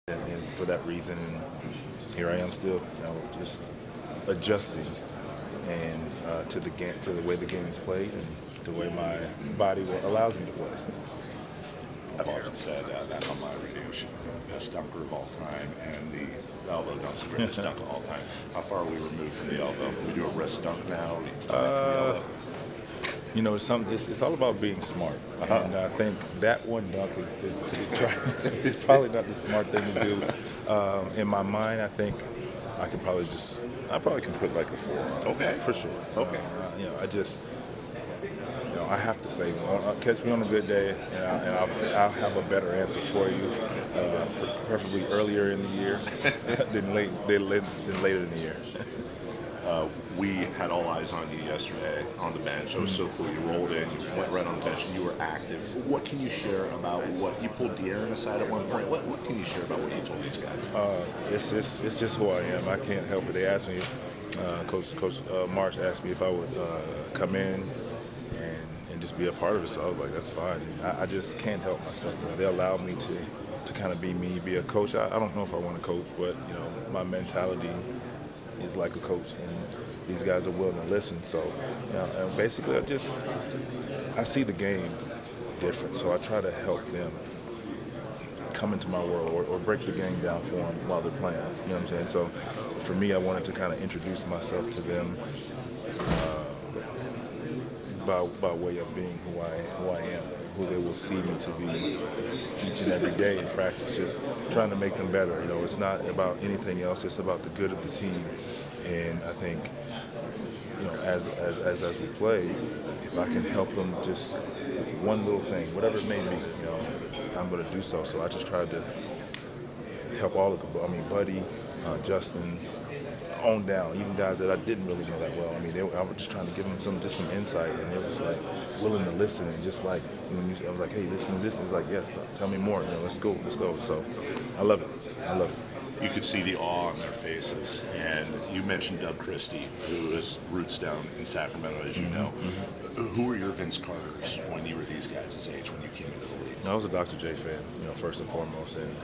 and for that reason, and here I am still, just adjusting and to the game, to the way the game is played, and the way my body allows me to play. I've often said that on my radio show, the best dunker of all time, and the elbow dunk's the greatest dunk of all time. How far are we removed from the elbow? Can we do a wrist dunk now? Or do you start from the elbow? It's something. It's all about being smart, and I think that one dunk is probably not the smart thing to do. In my mind, I think I probably can put like a 4. Okay. For sure. Okay. I have to say, catch me on a good day, and I'll have a better answer for you, preferably earlier in the year than later in the year. We had all eyes on you yesterday on the bench. It was so cool. You rolled in, you went right on the bench, and you were active. What can you share about what you pulled De'Aaron aside at one point? What can you share about what you told these guys? It's just who I am. I can't help it. They asked me, Coach Marsh asked me if I would come in and just be a part of it. So I was like, that's fine. I just can't help myself. They allowed me to kind of be me, be a coach. I don't know if I want to coach, but my mentality is like a coach, and these guys are willing to listen. So and basically, I see the game different. So I try to help them come into my world or break the game down for them while they're playing. You know what I'm saying? So for me, I wanted to kind of introduce myself to them by way of being who I am, who they will see me to be each and every day in practice, just trying to make them better. It's not about anything else, it's about the good of the team. And I think, as we play, if I can help them just one little thing, whatever it may be, I'm going to do so. So I just tried to help all of them. Buddy, Justin, on down, even guys that I didn't really know that well. I was just trying to give them some insight, and they was like willing to listen, and just like I was like, hey, listen to this. And it's like, yes, tell me more. Let's go. So I love it. You could see the awe on their faces. And you mentioned Doug Christie, who has roots down in Sacramento, as you know. Who were your Vince Carters when you were these guys' age, when you came into the league? I was a Dr. J fan, first and foremost, and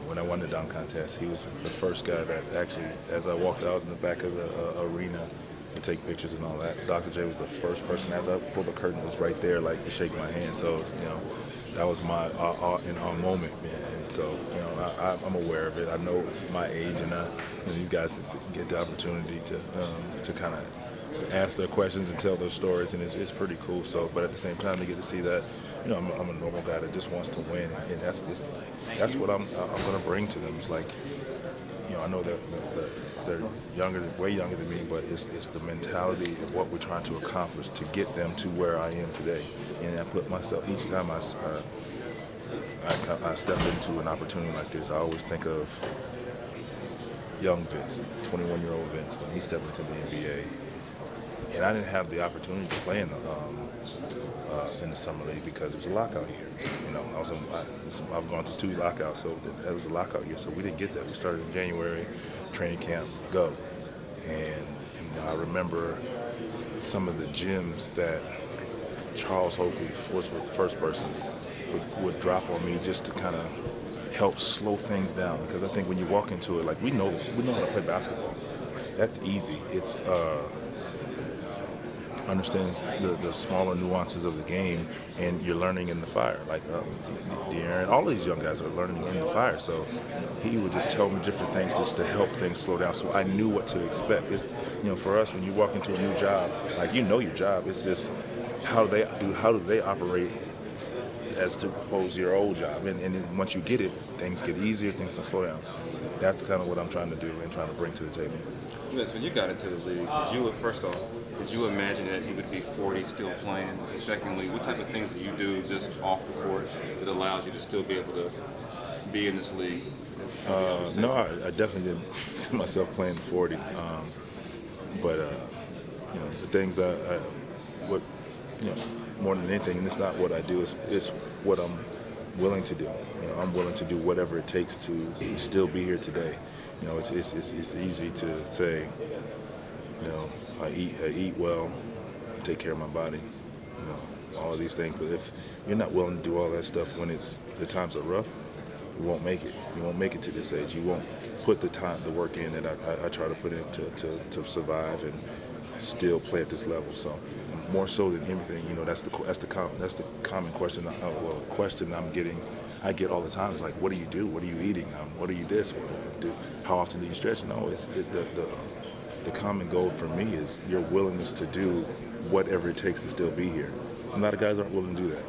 when I won the dunk contest, he was the first guy that actually, as I walked out in the back of the arena to take pictures and all that, Dr. J was the first person, as I pulled the curtain, was right there, like, to shake my hand. So, that was my our moment, man. And so, I'm aware of it. I know my age, and these guys get the opportunity to kind of ask their questions and tell their stories, and it's pretty cool. So, but at the same time, they get to see that, I'm a normal guy that just wants to win, and that's what I'm going to bring to them. It's like, I know they're way younger than me, but it's the mentality of what we're trying to accomplish to get them to where I am today. And I put myself, each time I step into an opportunity like this, I always think of young Vince, 21-year-old Vince, when he stepped into the NBA. And I didn't have the opportunity to play in the summer league because it was a lockout year. I've gone through 2 lockouts, so that was a lockout year. So we didn't get that. We started in January, training camp, go. And I remember some of the gyms that Charles Oakley was the first person would drop on me just to kind of help slow things down. Because I think when you walk into it, like we know how to play basketball. That's easy. It's understands the smaller nuances of the game, and you're learning in the fire. Like De'Aaron, all these young guys are learning in the fire. So he would just tell me different things just to help things slow down. So I knew what to expect. It's, for us, when you walk into a new job, like your job. It's just how do they operate as to opposed to your old job. And then once you get it, things get easier, things can slow down. That's kind of what I'm trying to do and trying to bring to the table. Yes, when you got into the league, first off, did you imagine that you would be 40 still playing? And secondly, what type of things do you do just off the court that allows you to still be able to be in this league? No, I definitely didn't see myself playing 40. But the things more than anything, and it's not what I do, it's what I'm willing to do. I'm willing to do whatever it takes to still be here today. It's easy to say, I eat well, I take care of my body, all of these things. But if you're not willing to do all that stuff when the times are rough, we won't make it. You won't make it to this age. You won't put the time, the work in that I try to put in to survive and still play at this level. So more so than anything, you know, that's the common question. Question I get all the time is like, what do you do? What are you eating? What are you this? What do you do? How often do you stretch? No, the common goal for me is your willingness to do whatever it takes to still be here. A lot of guys aren't willing to do that.